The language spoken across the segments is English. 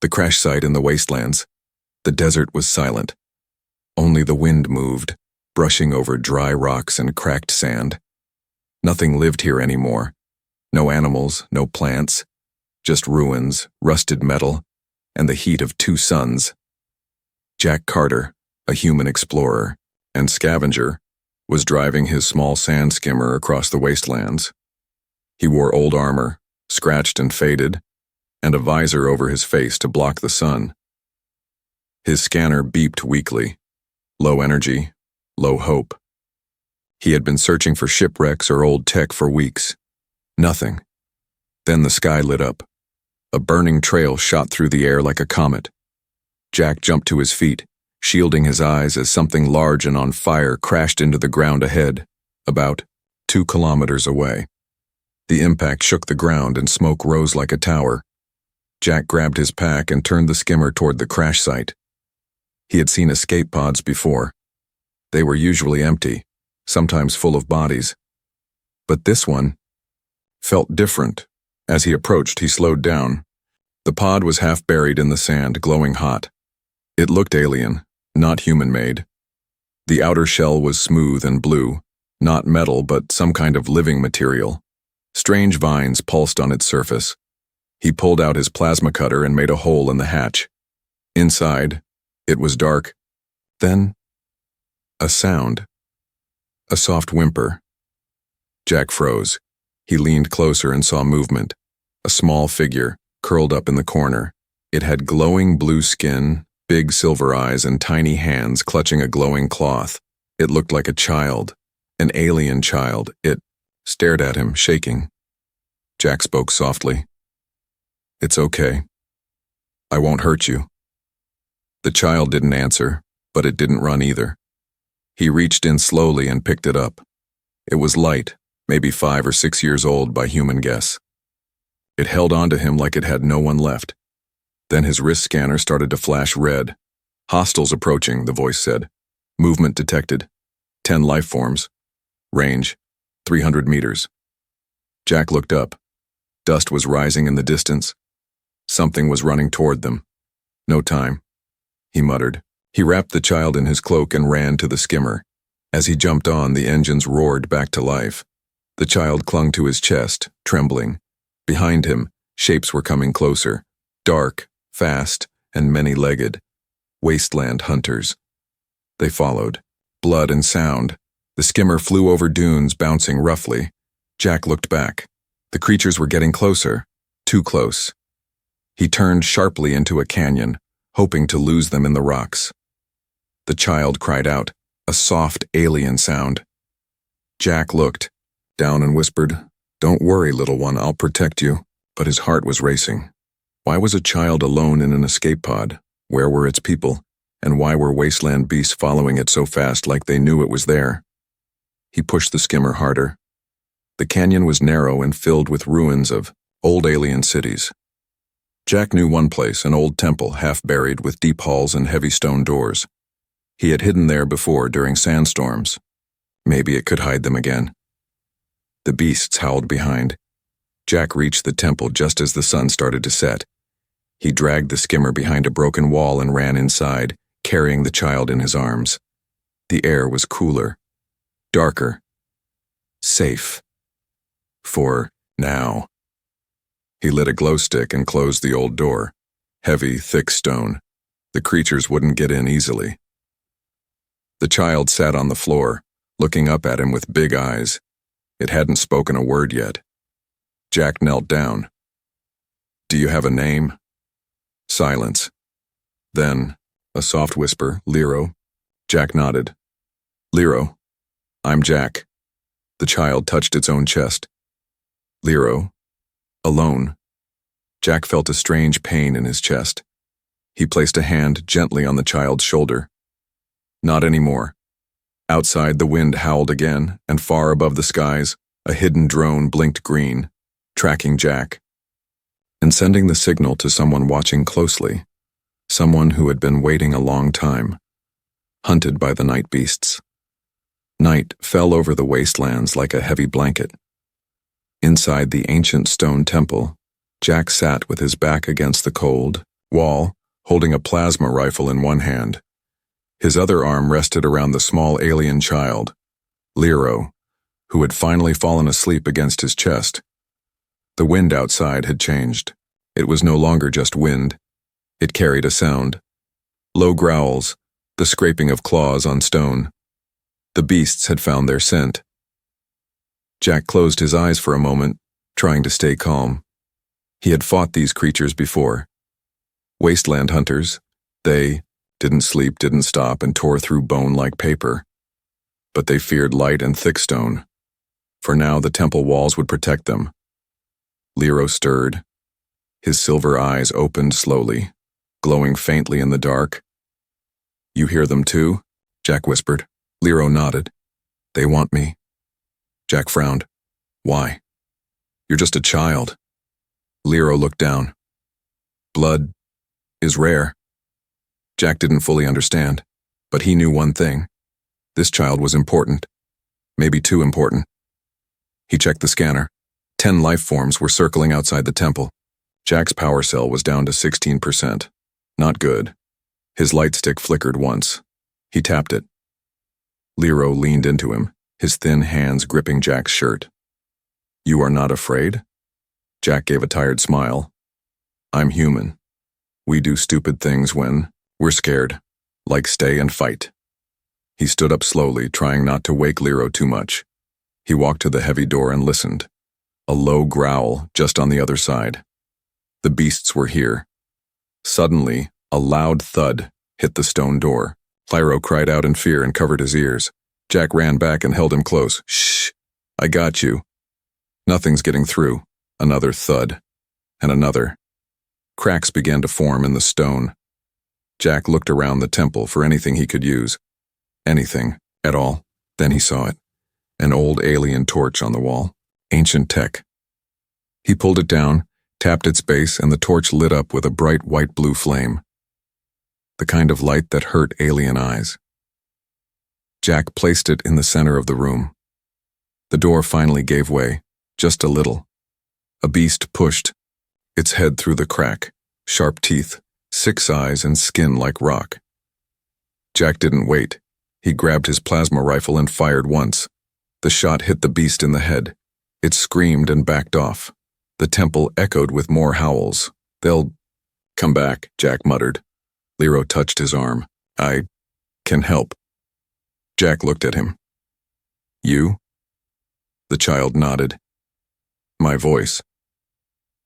The crash site in the wastelands. The desert was silent. Only the wind moved, brushing over dry rocks and cracked sand. Nothing lived here anymore. No animals, no plants. Just ruins, rusted metal, and the heat of two suns. Jack Carter, a human explorer and scavenger, was driving his small sand skimmer across the wastelands. He wore old armor, scratched and faded, and a visor over his face to block the sun. His scanner beeped weakly. Low energy, low hope. He had been searching for shipwrecks or old tech for weeks. Nothing. Then the sky lit up. A burning trail shot through the air like a comet. Jack jumped to his feet, shielding his eyes as something large and on fire crashed into the ground ahead, about 2 kilometers away. The impact shook the ground and smoke rose like a tower. Jack grabbed his pack and turned the skimmer toward the crash site. He had seen escape pods before. They were usually empty, sometimes full of bodies. But this one felt different. As he approached, he slowed down. The pod was half buried in the sand, glowing hot. It looked alien, not human-made. The outer shell was smooth and blue, not metal but some kind of living material. Strange vines pulsed on its surface. He pulled out his plasma cutter and made a hole in the hatch. Inside, it was dark. Then, a sound. A soft whimper. Jack froze. He leaned closer and saw movement. A small figure, curled up in the corner. It had glowing blue skin, big silver eyes, and tiny hands clutching a glowing cloth. It looked like a child, an alien child. It stared at him, shaking. Jack spoke softly. "It's okay. I won't hurt you." The child didn't answer, but it didn't run either. He reached in slowly and picked it up. It was light, maybe 5 or 6 years old by human guess. It held onto him like it had no one left. Then his wrist scanner started to flash red. "Hostiles approaching," the voice said. "Movement detected. 10 life forms. Range, 300 meters. Jack looked up. Dust was rising in the distance. Something was running toward them. "No time," he muttered. He wrapped the child in his cloak and ran to the skimmer. As he jumped on, the engines roared back to life. The child clung to his chest, trembling. Behind him, shapes were coming closer. Dark, fast, and many-legged. Wasteland hunters. They followed. Blood and sound. The skimmer flew over dunes, bouncing roughly. Jack looked back. The creatures were getting closer. Too close. He turned sharply into a canyon, hoping to lose them in the rocks. The child cried out, a soft alien sound. Jack looked down and whispered, "Don't worry, little one, I'll protect you." But his heart was racing. Why was a child alone in an escape pod? Where were its people? And why were wasteland beasts following it so fast like they knew it was there? He pushed the skimmer harder. The canyon was narrow and filled with ruins of old alien cities. Jack knew one place, an old temple half buried with deep halls and heavy stone doors. He had hidden there before during sandstorms. Maybe it could hide them again. The beasts howled behind. Jack reached the temple just as the sun started to set. He dragged the skimmer behind a broken wall and ran inside, carrying the child in his arms. The air was cooler, darker, safe. For now. He lit a glow stick and closed the old door. Heavy, thick stone. The creatures wouldn't get in easily. The child sat on the floor, looking up at him with big eyes. It hadn't spoken a word yet. Jack knelt down. "Do you have a name?" Silence. Then, a soft whisper, "Lero." Jack nodded. "Lero, I'm Jack." The child touched its own chest. Lero, alone. Jack felt a strange pain in his chest. He placed a hand gently on the child's shoulder. Not anymore. Outside, the wind howled again, and far above the skies, a hidden drone blinked green, tracking Jack, and sending the signal to someone watching closely, someone who had been waiting a long time, hunted by the night beasts. Night fell over the wastelands like a heavy blanket. Inside the ancient stone temple, Jack sat with his back against the cold, wall, holding a plasma rifle in one hand. His other arm rested around the small alien child, Lero, who had finally fallen asleep against his chest. The wind outside had changed. It was no longer just wind. It carried a sound. Low growls, the scraping of claws on stone. The beasts had found their scent. Jack closed his eyes for a moment, trying to stay calm. He had fought these creatures before. Wasteland hunters. They didn't sleep, didn't stop, and tore through bone like paper. But they feared light and thick stone. For now, the temple walls would protect them. Lero stirred. His silver eyes opened slowly, glowing faintly in the dark. "You hear them too?" Jack whispered. Lero nodded. "They want me." Jack frowned. "Why?" "You're just a child." Lero looked down. "Blood is rare." Jack didn't fully understand, but he knew one thing. This child was important. Maybe too important. He checked the scanner. 10 life forms were circling outside the temple. Jack's power cell was down to 16%. Not good. His light stick flickered once. He tapped it. Lero leaned into him, his thin hands gripping Jack's shirt. "You are not afraid?" Jack gave a tired smile. "I'm human. We do stupid things when we're scared, like stay and fight." He stood up slowly, trying not to wake Lero too much. He walked to the heavy door and listened. A low growl just on the other side. The beasts were here. Suddenly, a loud thud hit the stone door. Lero cried out in fear and covered his ears. Jack ran back and held him close. "Shh, I got you." "Nothing's getting through." Another thud. And another. Cracks began to form in the stone. Jack looked around the temple for anything he could use. Anything at all. Then he saw it. An old alien torch on the wall. Ancient tech. He pulled it down, tapped its base, and the torch lit up with a bright white-blue flame. The kind of light that hurt alien eyes. Jack placed it in the center of the room. The door finally gave way, just a little. A beast pushed, its head through the crack, sharp teeth, 6 eyes, and skin like rock. Jack didn't wait. He grabbed his plasma rifle and fired once. The shot hit the beast in the head. It screamed and backed off. The temple echoed with more howls. "They'll come back," Jack muttered. Lero touched his arm. "I can help." Jack looked at him. "You?" The child nodded. "My voice.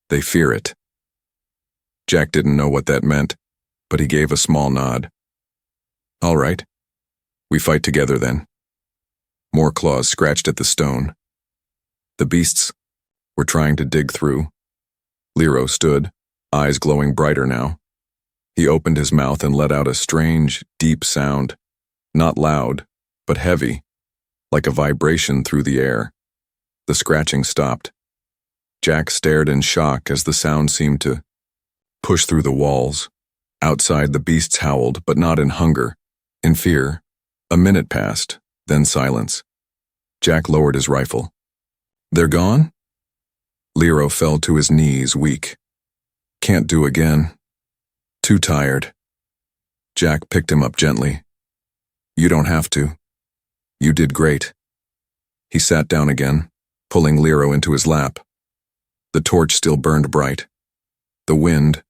They fear it." Jack didn't know what that meant, but he gave a small nod. "All right. We fight together then." More claws scratched at the stone. The beasts were trying to dig through. Lero stood, eyes glowing brighter now. He opened his mouth and let out a strange, deep sound. Not loud, but heavy, like a vibration through the air. The scratching stopped. Jack stared in shock as the sound seemed to push through the walls. Outside, the beasts howled, but not in hunger, in fear. A minute passed, then silence. Jack lowered his rifle. "They're gone?" Lero fell to his knees, weak. "Can't do again. Too tired." Jack picked him up gently. "You don't have to. You did great." He sat down again, pulling Lero into his lap. The torch still burned bright. The wind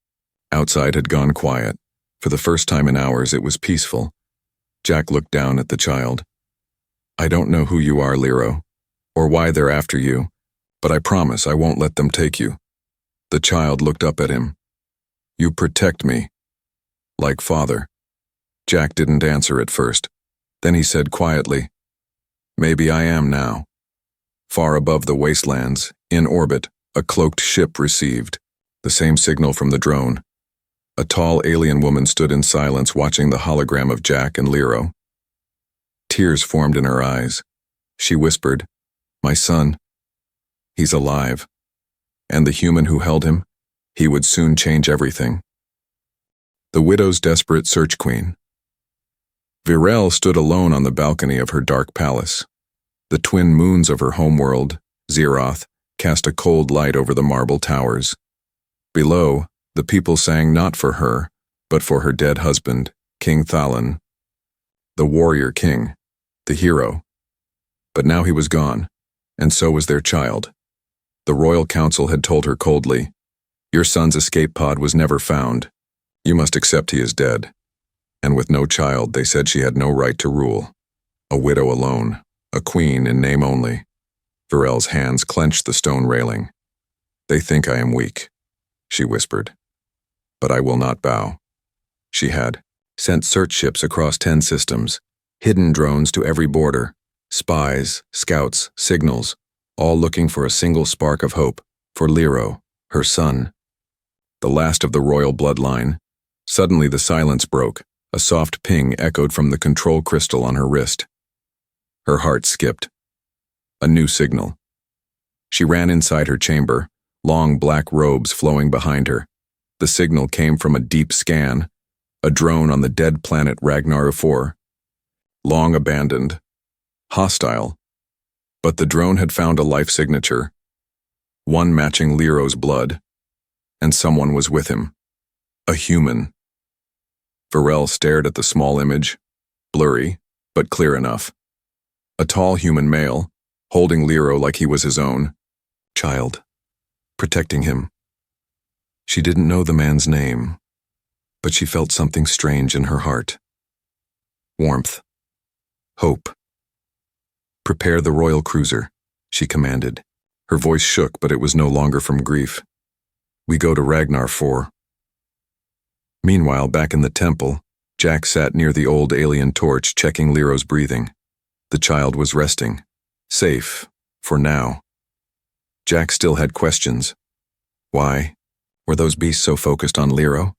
outside had gone quiet. For the first time in hours, it was peaceful. Jack looked down at the child. "I don't know who you are, Lero, or why they're after you, but I promise I won't let them take you." The child looked up at him. "You protect me, like father." Jack didn't answer at first. Then he said quietly, "Maybe I am now." Far above the wastelands, in orbit, a cloaked ship received the same signal from the drone. A tall alien woman stood in silence watching the hologram of Jack and Lero. Tears formed in her eyes. She whispered, "My son, he's alive." And the human who held him, he would soon change everything. The widow's desperate search queen. Virel stood alone on the balcony of her dark palace. The twin moons of her homeworld, Zeroth, cast a cold light over the marble towers. Below, The people sang not for her, but for her dead husband, King Thalan, the warrior king, the hero. But now he was gone, and so was their child. The royal council had told her coldly, "Your son's escape pod was never found. You must accept he is dead." And with no child, they said she had no right to rule. A widow alone, a queen in name only. Varel's hands clenched the stone railing. "They think I am weak," she whispered. "But I will not bow." She had sent search ships across 10 systems, hidden drones to every border, spies, scouts, signals, all looking for a single spark of hope, for Lero, her son. The last of the royal bloodline. Suddenly the silence broke. A soft ping echoed from the control crystal on her wrist. Her heart skipped. A new signal. She ran inside her chamber, long black robes flowing behind her. The signal came from a deep scan, a drone on the dead planet Ragnar 4. Long abandoned. Hostile. But the drone had found a life signature, one matching Lero's blood, and someone was with him. A human. Varel stared at the small image, blurry, but clear enough. A tall human male, holding Lero like he was his own child, protecting him. She didn't know the man's name, but she felt something strange in her heart. Warmth. Hope. "Prepare the royal cruiser," she commanded. Her voice shook, but it was no longer from grief. "We go to Ragnar 4. Meanwhile, back in the temple, Jack sat near the old alien torch, checking Lero's breathing. The child was resting. Safe, for now. Jack still had questions. Why? Were those beasts so focused on Lero?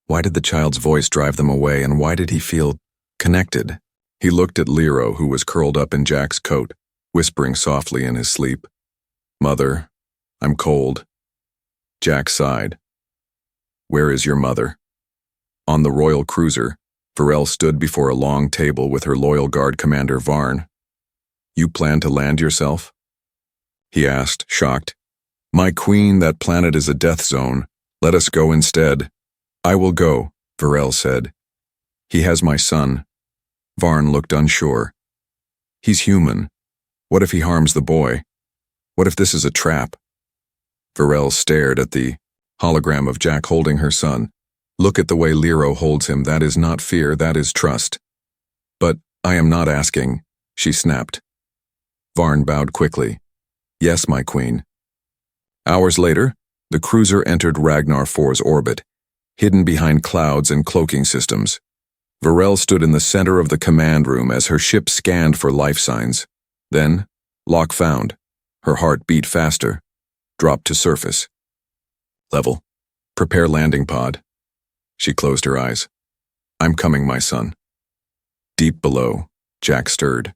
Why did the child's voice drive them away, and why did he feel connected? He looked at Lero, who was curled up in Jack's coat, whispering softly in his sleep. "Mother, I'm cold." Jack sighed. "Where is your mother?" On the royal cruiser, Varel stood before a long table with her loyal guard commander Varn. "You plan to land yourself?" he asked, shocked. "My queen, that planet is a death zone. Let us go instead." "I will go," Varel said. "He has my son." Varn looked unsure. "He's human. What if he harms the boy? What if this is a trap?" Varel stared at the hologram of Jack holding her son. "Look at the way Lero holds him. That is not fear, that is trust." "But I am not asking," she snapped. Varn bowed quickly. "Yes, my queen." Hours later, the cruiser entered Ragnar 4's orbit, hidden behind clouds and cloaking systems. Varel stood in the center of the command room as her ship scanned for life signs. Then, lock found. Her heart beat faster. Dropped to surface. "Level. Prepare landing pod." She closed her eyes. "I'm coming, my son." Deep below, Jack stirred.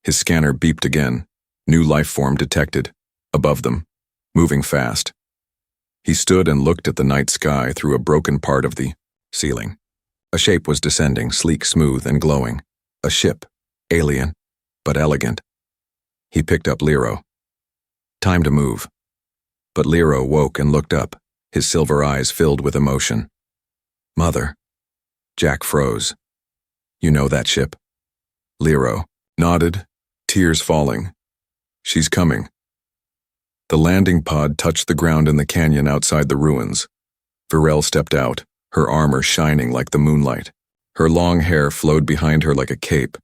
His scanner beeped again. New life form detected. Above them. Moving fast. He stood and looked at the night sky through a broken part of the ceiling. A shape was descending, sleek, smooth, and glowing. A ship. Alien, but elegant. He picked up Lero. Time to move. But Lero woke and looked up, his silver eyes filled with emotion. "Mother." Jack froze. "You know that ship?" Lero nodded, tears falling. "She's coming." The landing pod touched the ground in the canyon outside the ruins. Varel stepped out, her armor shining like the moonlight. Her long hair flowed behind her like a cape.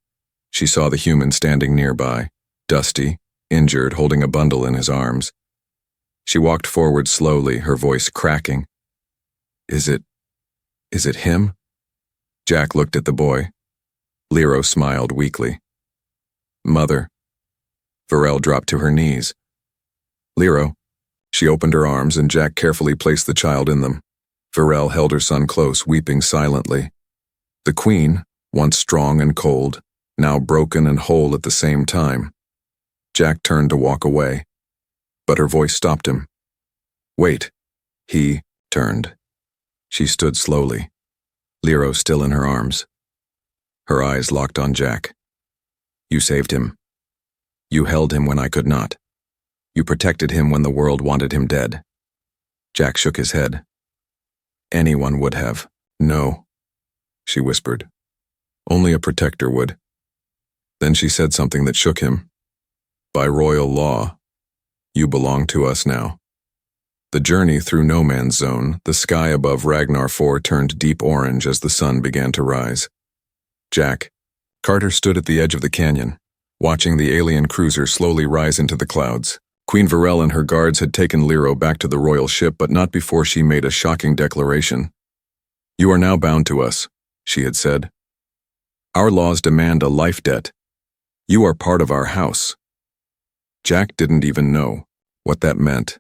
She saw the human standing nearby, dusty, injured, holding a bundle in his arms. She walked forward slowly, her voice cracking. Is it him?" Jack looked at the boy. Lero smiled weakly. "Mother." Varel dropped to her knees. "Lero." She opened her arms and Jack carefully placed the child in them. Varel held her son close, weeping silently. The queen, once strong and cold, now broken and whole at the same time. Jack turned to walk away, but her voice stopped him. "Wait." He turned. She stood slowly, Lero still in her arms. Her eyes locked on Jack. "You saved him. You held him when I could not. You protected him when the world wanted him dead." Jack shook his head. Anyone would have. No, she whispered. Only a protector would. Then she said something that shook him. By royal law, you belong to us now. The journey through no man's zone, the sky above Ragnar 4 turned deep orange as the sun began to rise. Carter stood at the edge of the canyon, watching the alien cruiser slowly rise into the clouds. Queen Varel and her guards had taken Lero back to the royal ship, but not before she made a shocking declaration. You are now bound to us, she had said. Our laws demand a life debt. You are part of our house. Jack didn't even know what that meant.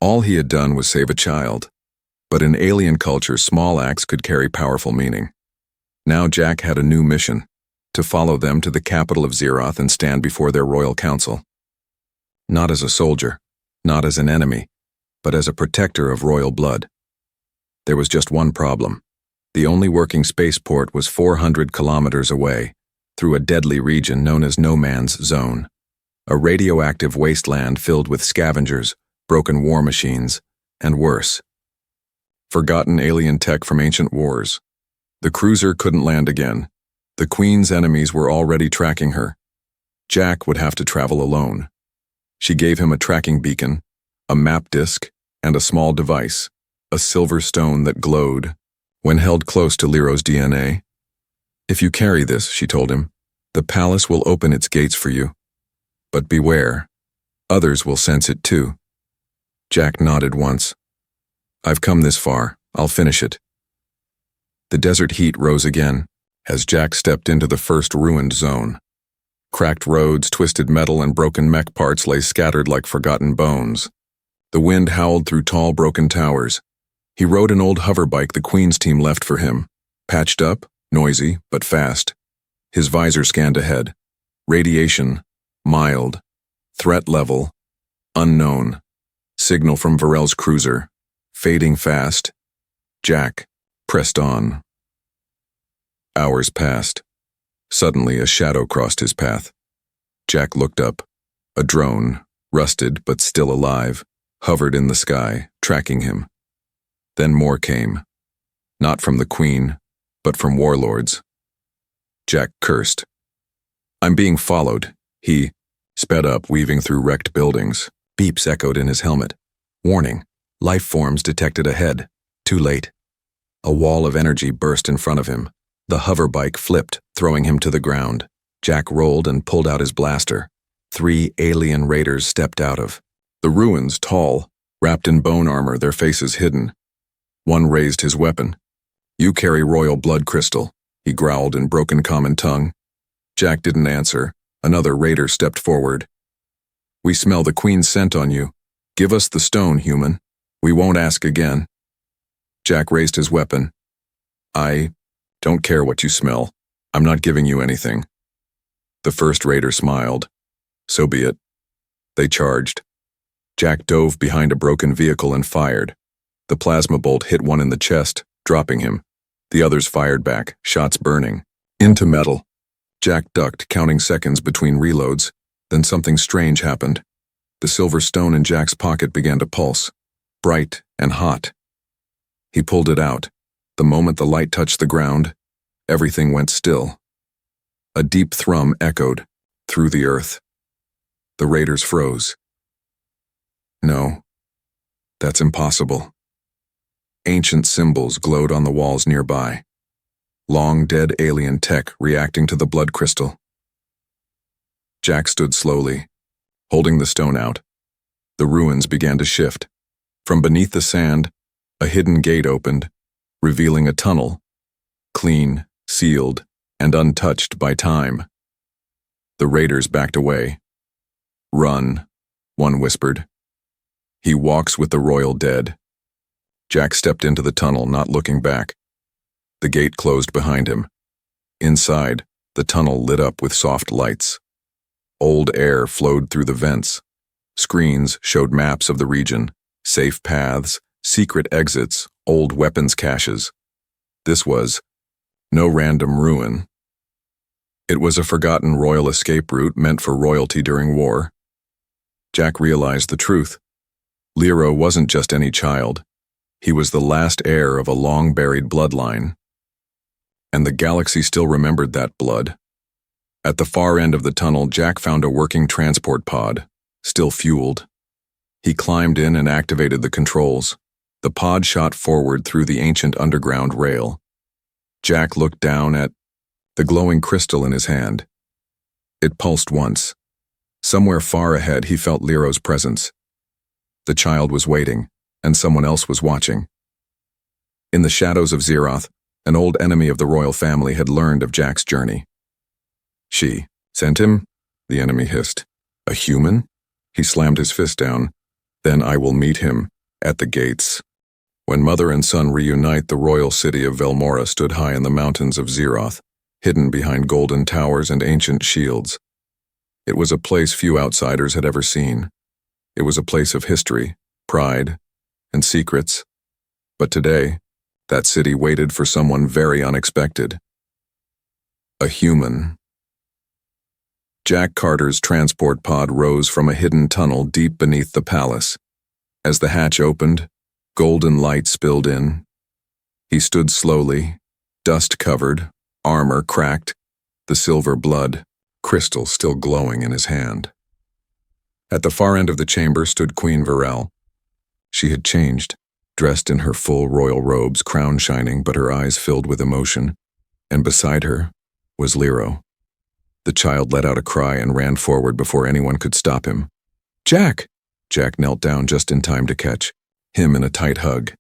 All he had done was save a child, but in alien culture, small acts could carry powerful meaning. Now Jack had a new mission, to follow them to the capital of Zeroth and stand before their royal council. Not as a soldier, not as an enemy, but as a protector of royal blood. There was just one problem. The only working spaceport was 400 kilometers away, through a deadly region known as No Man's Zone, a radioactive wasteland filled with scavengers, broken war machines, and worse. Forgotten alien tech from ancient wars. The cruiser couldn't land again. The Queen's enemies were already tracking her. Jack would have to travel alone. She gave him a tracking beacon, a map disc, and a small device, a silver stone that glowed when held close to Lero's DNA. If you carry this, she told him, the palace will open its gates for you. But beware, others will sense it too. Jack nodded once. I've come this far, I'll finish it. The desert heat rose again as Jack stepped into the first ruined zone. Cracked roads, twisted metal, and broken mech parts lay scattered like forgotten bones. The wind howled through tall broken towers. He rode an old hoverbike the Queen's team left for him, patched up, noisy, but fast. His visor scanned ahead. Radiation, mild. Threat level, unknown. Signal from Varel's cruiser, fading fast. Jack pressed on. Hours passed. Suddenly, a shadow crossed his path. Jack looked up. A drone, rusted but still alive, hovered in the sky, tracking him. Then more came. Not from the Queen, but from warlords. Jack cursed. I'm being followed. He sped up, weaving through wrecked buildings. Beeps echoed in his helmet. Warning, life forms detected ahead. Too late. A wall of energy burst in front of him. The hoverbike flipped, throwing him to the ground. Jack rolled and pulled out his blaster. 3 alien raiders stepped out of the ruins, tall, wrapped in bone armor, their faces hidden. One raised his weapon. You carry royal blood crystal, he growled in broken common tongue. Jack didn't answer. Another raider stepped forward. We smell the Queen's scent on you. Give us the stone, human. We won't ask again. Jack raised his weapon. I don't care what you smell. I'm not giving you anything. The first raider smiled. So be it. They charged. Jack dove behind a broken vehicle and fired. The plasma bolt hit one in the chest, dropping him. The others fired back, shots burning. Into metal. Jack ducked, counting seconds between reloads. Then something strange happened. The silver stone in Jack's pocket began to pulse, bright and hot. He pulled it out. The moment the light touched the ground, everything went still. A deep thrum echoed through the earth. The raiders froze. No, that's impossible. Ancient symbols glowed on the walls nearby. Long dead alien tech reacting to the blood crystal. Jack stood slowly, holding the stone out. The ruins began to shift. From beneath the sand, a hidden gate opened, revealing a tunnel, clean, sealed, and untouched by time. The raiders backed away. Run, one whispered. He walks with the royal dead. Jack stepped into the tunnel, not looking back. The gate closed behind him. Inside, the tunnel lit up with soft lights. Old air flowed through the vents. Screens showed maps of the region, safe paths, secret exits, old weapons caches. This was no random ruin. It was a forgotten royal escape route meant for royalty during war. Jack realized the truth. Lero wasn't just any child. He was the last heir of a long-buried bloodline, and the galaxy still remembered that blood. At the far end of the tunnel, Jack found a working transport pod, still fueled. He climbed in and activated the controls. The pod shot forward through the ancient underground rail. Jack looked down at the glowing crystal in his hand. It pulsed once. Somewhere far ahead, he felt Lero's presence. The child was waiting, and someone else was watching. In the shadows of Zeroth, an old enemy of the royal family had learned of Jack's journey. She sent him? The enemy hissed. A human? He slammed his fist down. Then I will meet him at the gates. When mother and son reunite, the royal city of Velmora stood high in the mountains of Zeroth, hidden behind golden towers and ancient shields. It was a place few outsiders had ever seen. It was a place of history, pride, and secrets. But today, that city waited for someone very unexpected. A human. Jack Carter's transport pod rose from a hidden tunnel deep beneath the palace. As the hatch opened, golden light spilled in. He stood slowly, dust-covered, armor cracked, the silver blood, crystal still glowing in his hand. At the far end of the chamber stood Queen Varel. She had changed, dressed in her full royal robes, crown shining, but her eyes filled with emotion, and beside her was Lero. The child let out a cry and ran forward before anyone could stop him. Jack! Jack knelt down just in time to catch him in a tight hug.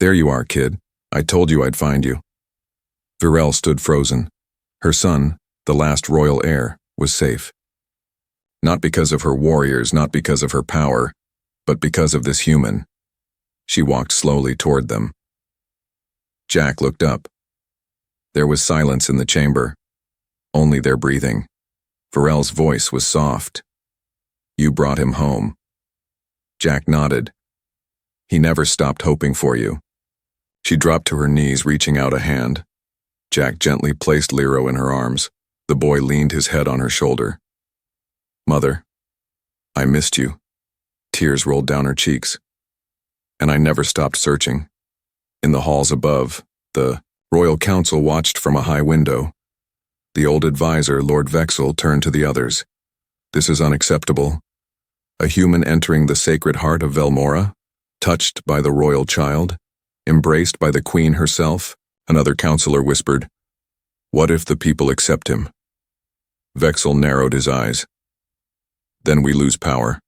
There you are, kid. I told you I'd find you. Varel stood frozen. Her son, the last royal heir, was safe. Not because of her warriors, not because of her power, but because of this human. She walked slowly toward them. Jack looked up. There was silence in the chamber. Only their breathing. Varel's voice was soft. You brought him home. Jack nodded. He never stopped hoping for you. She dropped to her knees, reaching out a hand. Jack gently placed Lero in her arms. The boy leaned his head on her shoulder. Mother, I missed you. Tears rolled down her cheeks. And I never stopped searching. In the halls above, the royal council watched from a high window. The old advisor, Lord Vexel, turned to the others. This is unacceptable. A human entering the sacred heart of Velmora, touched by the royal child, embraced by the queen herself, another counselor whispered. What if the people accept him? Vexel narrowed his eyes. Then we lose power.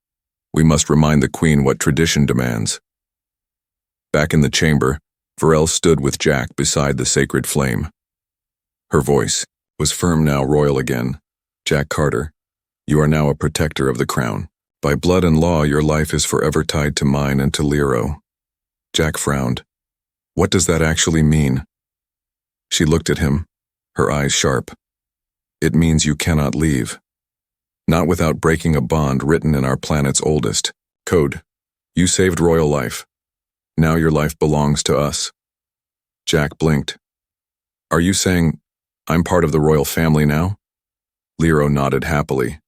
We must remind the queen what tradition demands. Back in the chamber, Varel stood with Jack beside the sacred flame. Her voice was firm now, royal again. Jack Carter, you are now a protector of the crown. By blood and law, your life is forever tied to mine and to Lero. Jack frowned. What does that actually mean? She looked at him, her eyes sharp. It means you cannot leave. Not without breaking a bond written in our planet's oldest code. You saved royal life. Now your life belongs to us. Jack blinked. Are you saying I'm part of the royal family now? Lero nodded happily.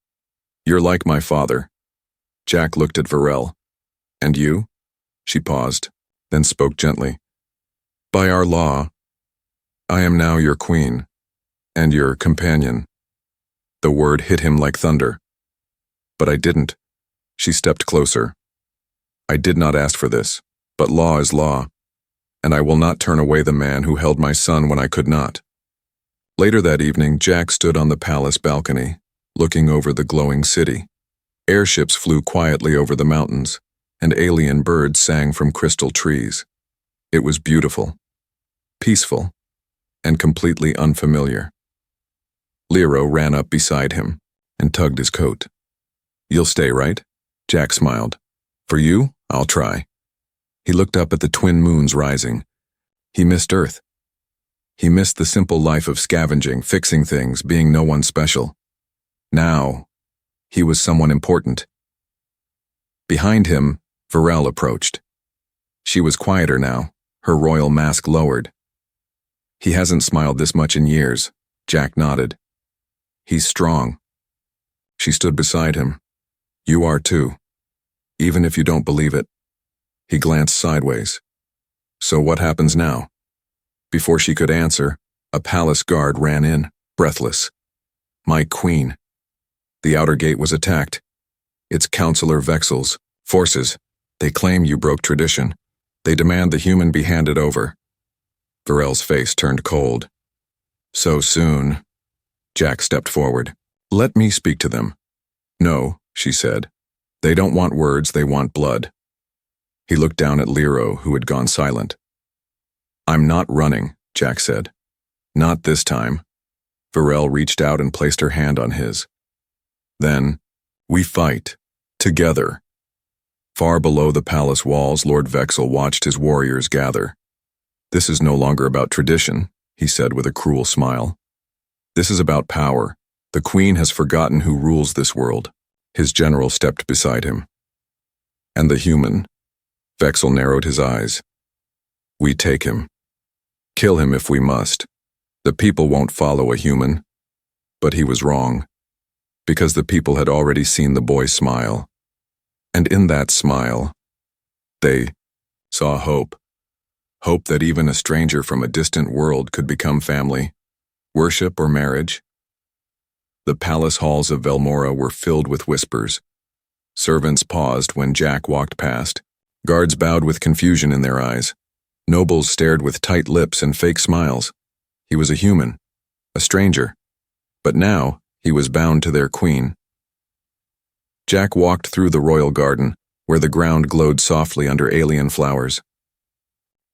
You're like my father. Jack looked at Varel. And you? She paused, then spoke gently. By our law, I am now your queen, and your companion. The word hit him like thunder. But I didn't. She stepped closer. I did not ask for this, but law is law, and I will not turn away the man who held my son when I could not. Later that evening, Jack stood on the palace balcony, looking over the glowing city. Airships flew quietly over the mountains, and alien birds sang from crystal trees. It was beautiful, peaceful, and completely unfamiliar. Lero ran up beside him and tugged his coat. You'll stay, right? Jack smiled. For you, I'll try. He looked up at the twin moons rising. He missed Earth. He missed the simple life of scavenging, fixing things, being no one special. Now, he was someone important. Behind him, Varel approached. She was quieter now, her royal mask lowered. He hasn't smiled this much in years, Jack nodded. He's strong. She stood beside him. You are too, even if you don't believe it. He glanced sideways. So what happens now? Before she could answer, a palace guard ran in, breathless. My queen. The outer gate was attacked. It's Counselor Vexel's forces. They claim you broke tradition. They demand the human be handed over. Varel's face turned cold. So soon. Jack stepped forward. Let me speak to them. No, she said. They don't want words, they want blood. He looked down at Lero, who had gone silent. I'm not running, Jack said. Not this time. Varel reached out and placed her hand on his. Then, we fight. Together. Far below the palace walls, Lord Vexel watched his warriors gather. This is no longer about tradition, he said with a cruel smile. This is about power. The queen has forgotten who rules this world. His general stepped beside him. And the human. Vexel narrowed his eyes. We take him. Kill him if we must. The people won't follow a human. But he was wrong. Because the people had already seen the boy smile. And in that smile, they saw hope. Hope that even a stranger from a distant world could become family, worship or marriage. The palace halls of Velmora were filled with whispers. Servants paused when Jack walked past. Guards bowed with confusion in their eyes. Nobles stared with tight lips and fake smiles. He was a human, a stranger. But now, he was bound to their queen. Jack walked through the royal garden, where the ground glowed softly under alien flowers.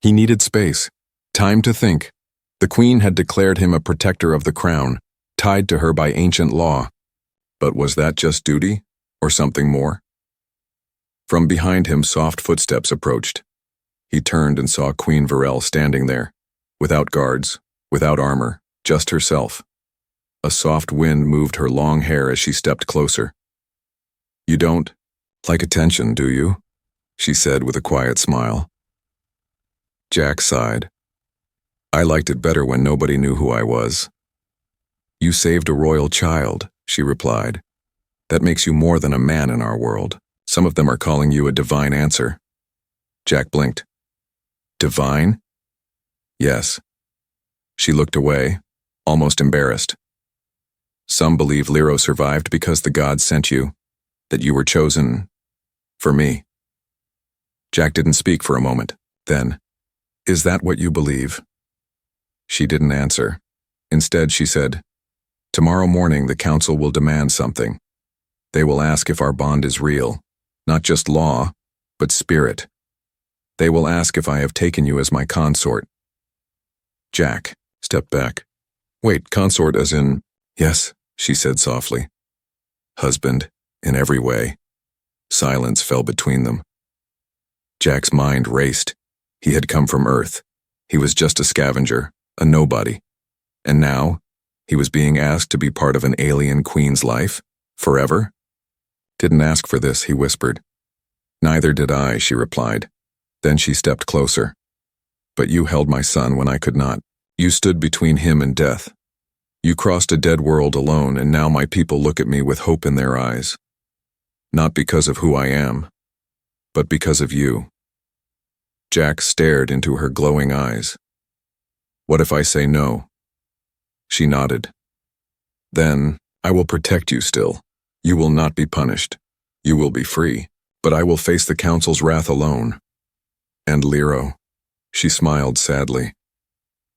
He needed space, time to think. The queen had declared him a protector of the crown, tied to her by ancient law. But was that just duty, or something more? From behind him, soft footsteps approached. He turned and saw Queen Varel standing there, without guards, without armor, just herself. A soft wind moved her long hair as she stepped closer. You don't like attention, do you? She said with a quiet smile. Jack sighed. I liked it better when nobody knew who I was. You saved a royal child, she replied. That makes you more than a man in our world. Some of them are calling you a divine answer. Jack blinked. Divine? Yes. She looked away, almost embarrassed. Some believe Lero survived because the gods sent you, that you were chosen for me. Jack didn't speak for a moment. Then, is that what you believe? She didn't answer. Instead, she said, Tomorrow morning the council will demand something. They will ask if our bond is real, not just law, but spirit. They will ask if I have taken you as my consort. Jack stepped back. Wait, consort as in, yes, she said softly. Husband, in every way. Silence fell between them. Jack's mind raced. He had come from Earth. He was just a scavenger, a nobody. And now, he was being asked to be part of an alien queen's life? Forever? Didn't ask for this, he whispered. Neither did I, she replied. Then she stepped closer. But you held my son when I could not. You stood between him and death. You crossed a dead world alone, and now my people look at me with hope in their eyes. Not because of who I am, but because of you. Jack stared into her glowing eyes. What if I say no? She nodded. Then, I will protect you still. You will not be punished. You will be free, but I will face the council's wrath alone. And Lero, she smiled sadly.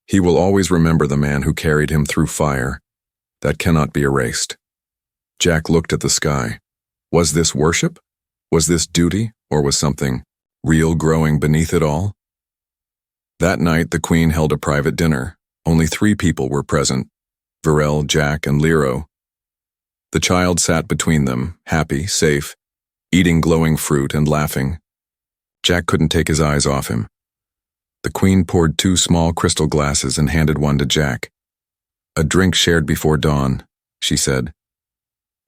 He will always remember the man who carried him through fire. That cannot be erased. Jack looked at the sky. Was this worship? Was this duty, or was something real growing beneath it all? That night, the queen held a private dinner. Only 3 people were present, Varel, Jack, and Lero. The child sat between them, happy, safe, eating glowing fruit and laughing. Jack couldn't take his eyes off him. The queen poured 2 small crystal glasses and handed one to Jack. A drink shared before dawn, she said.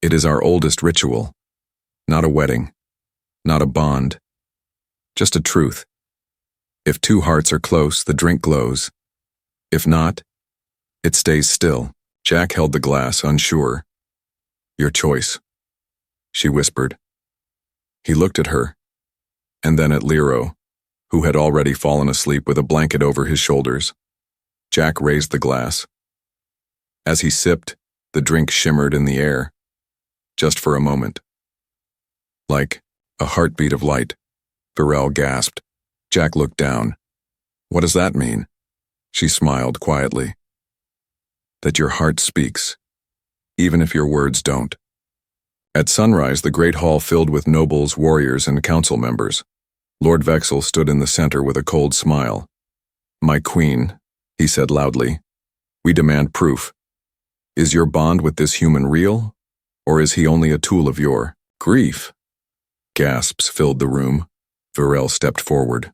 It is our oldest ritual. Not a wedding. Not a bond. Just a truth. If 2 hearts are close, the drink glows. If not, it stays still. Jack held the glass, unsure. Your choice, she whispered. He looked at her, and then at Lero, who had already fallen asleep with a blanket over his shoulders. Jack raised the glass. As he sipped, the drink shimmered in the air, just for a moment. Like a heartbeat of light, Burrell gasped. Jack looked down. What does that mean? She smiled quietly. That your heart speaks, even if your words don't. At sunrise, the great hall filled with nobles, warriors, and council members. Lord Vexel stood in the center with a cold smile. My queen, he said loudly, we demand proof. Is your bond with this human real, or is he only a tool of your grief? Gasps filled the room. Varel stepped forward.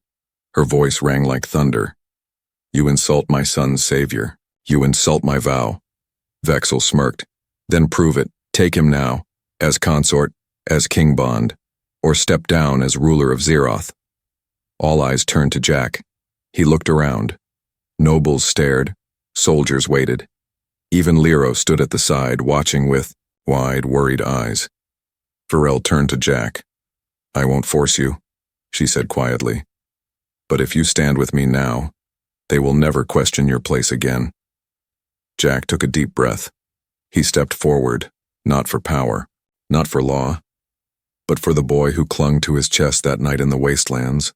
Her voice rang like thunder. You insult my son's savior. You insult my vow. Vexel smirked. Then prove it. Take him now, as consort, as king bond, or step down as ruler of Zeroth. All eyes turned to Jack. He looked around. Nobles stared. Soldiers waited. Even Lero stood at the side, watching with wide, worried eyes. Varel turned to Jack. I won't force you, she said quietly. But if you stand with me now, they will never question your place again. Jack took a deep breath. He stepped forward, not for power, not for law, but for the boy who clung to his chest that night in the wastelands,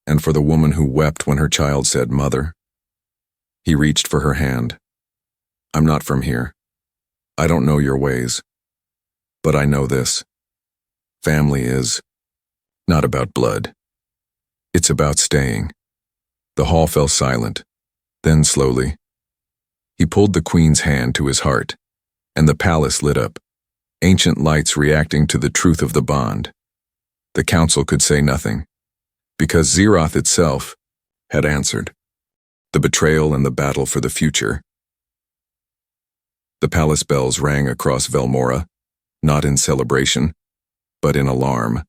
and for the woman who wept when her child said, Mother. He reached for her hand. I'm not from here. I don't know your ways. But I know this. Family is not about blood. It's about staying. The hall fell silent. Then slowly, he pulled the queen's hand to his heart, and the palace lit up, ancient lights reacting to the truth of the bond. The council could say nothing, because Zeroth itself had answered. The betrayal and the battle for the future. The palace bells rang across Velmora, not in celebration, but in alarm.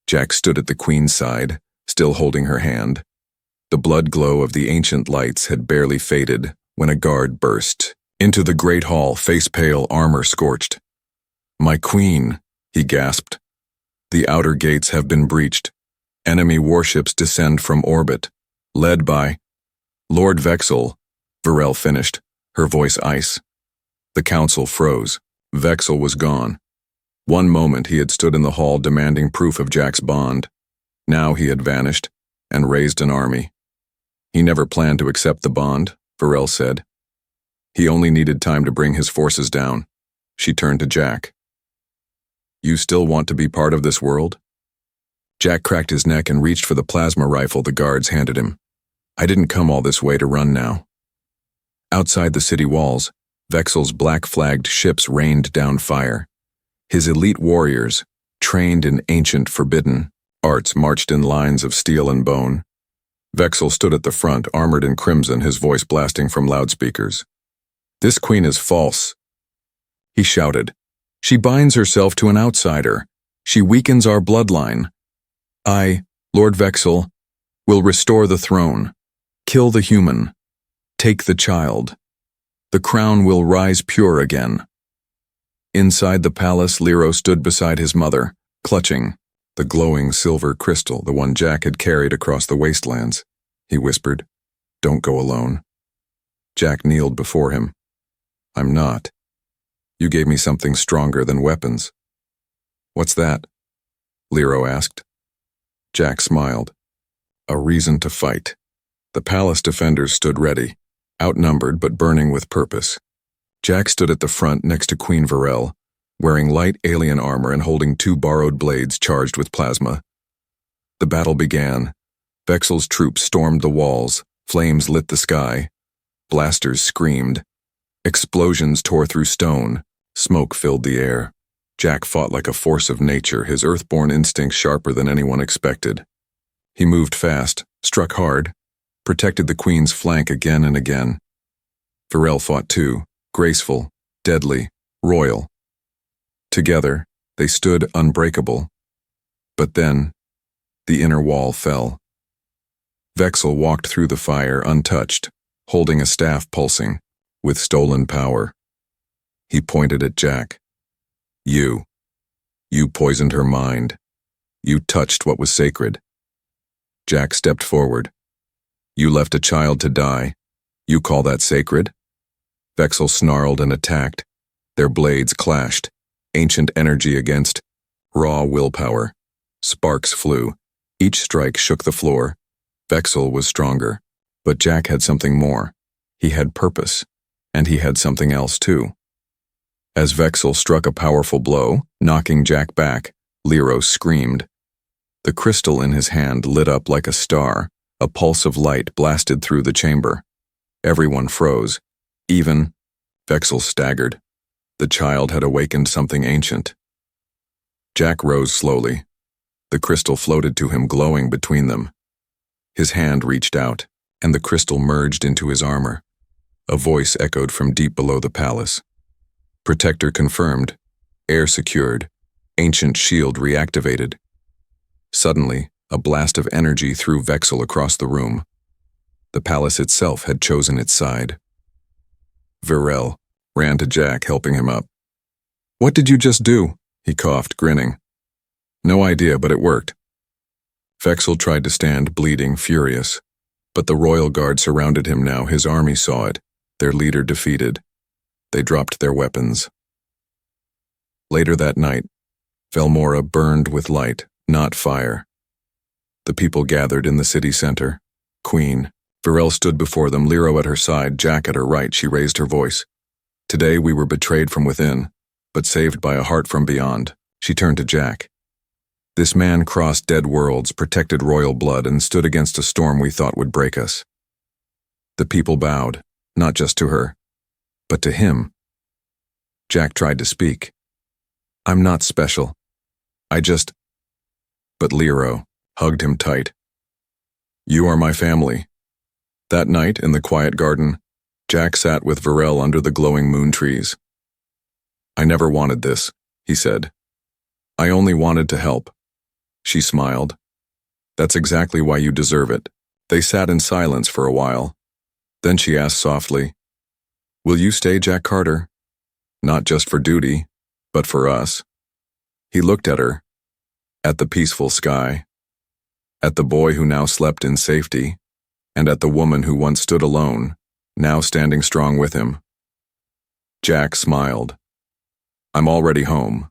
Jack stood at the queen's side, still holding her hand. The blood glow of the ancient lights had barely faded when a guard burst into the great hall, face pale, armor scorched. My queen, he gasped. The outer gates have been breached. Enemy warships descend from orbit, led by Lord Vexel. Varel finished, her voice ice. The council froze. Vexel was gone. One moment he had stood in the hall demanding proof of Jack's bond. Now he had vanished and raised an army. He never planned to accept the bond, Varel said. He only needed time to bring his forces down. She turned to Jack. You still want to be part of this world? Jack cracked his neck and reached for the plasma rifle the guards handed him. I didn't come all this way to run now. Outside the city walls, Vexel's black-flagged ships rained down fire. His elite warriors, trained in ancient forbidden arts, marched in lines of steel and bone. Vexel stood at the front, armored in crimson, his voice blasting from loudspeakers. This queen is false, he shouted. She binds herself to an outsider. She weakens our bloodline. I, Lord Vexel, will restore the throne, kill the human, take the child. The crown will rise pure again. Inside the palace, Lero stood beside his mother, clutching the glowing silver crystal, the one Jack had carried across the wastelands. He whispered, Don't go alone. Jack kneeled before him. I'm not. You gave me something stronger than weapons. What's that? Lero asked. Jack smiled. A reason to fight. The palace defenders stood ready, outnumbered but burning with purpose. Jack stood at the front next to Queen Varel, wearing light alien armor and holding 2 borrowed blades charged with plasma. The battle began. Vexel's troops stormed the walls, flames lit the sky. Blasters screamed. Explosions tore through stone. Smoke filled the air. Jack fought like a force of nature, his earthborn instincts sharper than anyone expected. He moved fast, struck hard, protected the queen's flank again and again. Varel fought too, graceful, deadly, royal. Together, they stood unbreakable. But then, the inner wall fell. Vexel walked through the fire untouched, holding a staff pulsing, with stolen power. He pointed at Jack. You poisoned her mind. You touched what was sacred. Jack stepped forward. You left a child to die. You call that sacred? Vexel snarled and attacked. Their blades clashed, ancient energy against raw willpower. Sparks flew. Each strike shook the floor. Vexel was stronger, but Jack had something more. He had purpose, and he had something else too. As Vexel struck a powerful blow, knocking Jack back, Lero screamed. The crystal in his hand lit up like a star. A pulse of light blasted through the chamber. Everyone froze. Even Vexel staggered. The child had awakened something ancient. Jack rose slowly. The crystal floated to him, glowing between them. His hand reached out, and the crystal merged into his armor. A voice echoed from deep below the palace. Protector confirmed. Air secured. Ancient shield reactivated. Suddenly, a blast of energy threw Vexel across the room. The palace itself had chosen its side. Virel ran to Jack, helping him up. What did you just do? He coughed, grinning. No idea, but it worked. Vexel tried to stand, bleeding, furious. But the royal guard surrounded him now. His army saw it, their leader defeated. They dropped their weapons. Later that night, Velmora burned with light, not fire. The people gathered in the city center. Queen. Virel stood before them, Lero at her side, Jack at her right. She raised her voice. Today we were betrayed from within, but saved by a heart from beyond. She turned to Jack. This man crossed dead worlds, protected royal blood, and stood against a storm we thought would break us. The people bowed, not just to her, but to him. Jack tried to speak. I'm not special. But Lero hugged him tight. You are my family. That night, in the quiet garden, Jack sat with Virel under the glowing moon trees. I never wanted this, he said. I only wanted to help. She smiled. That's exactly why you deserve it. They sat in silence for a while. Then she asked softly, Will you stay, Jack Carter? Not just for duty, but for us. He looked at her, at the peaceful sky, at the boy who now slept in safety, and at the woman who once stood alone, now standing strong with him. Jack smiled. I'm already home.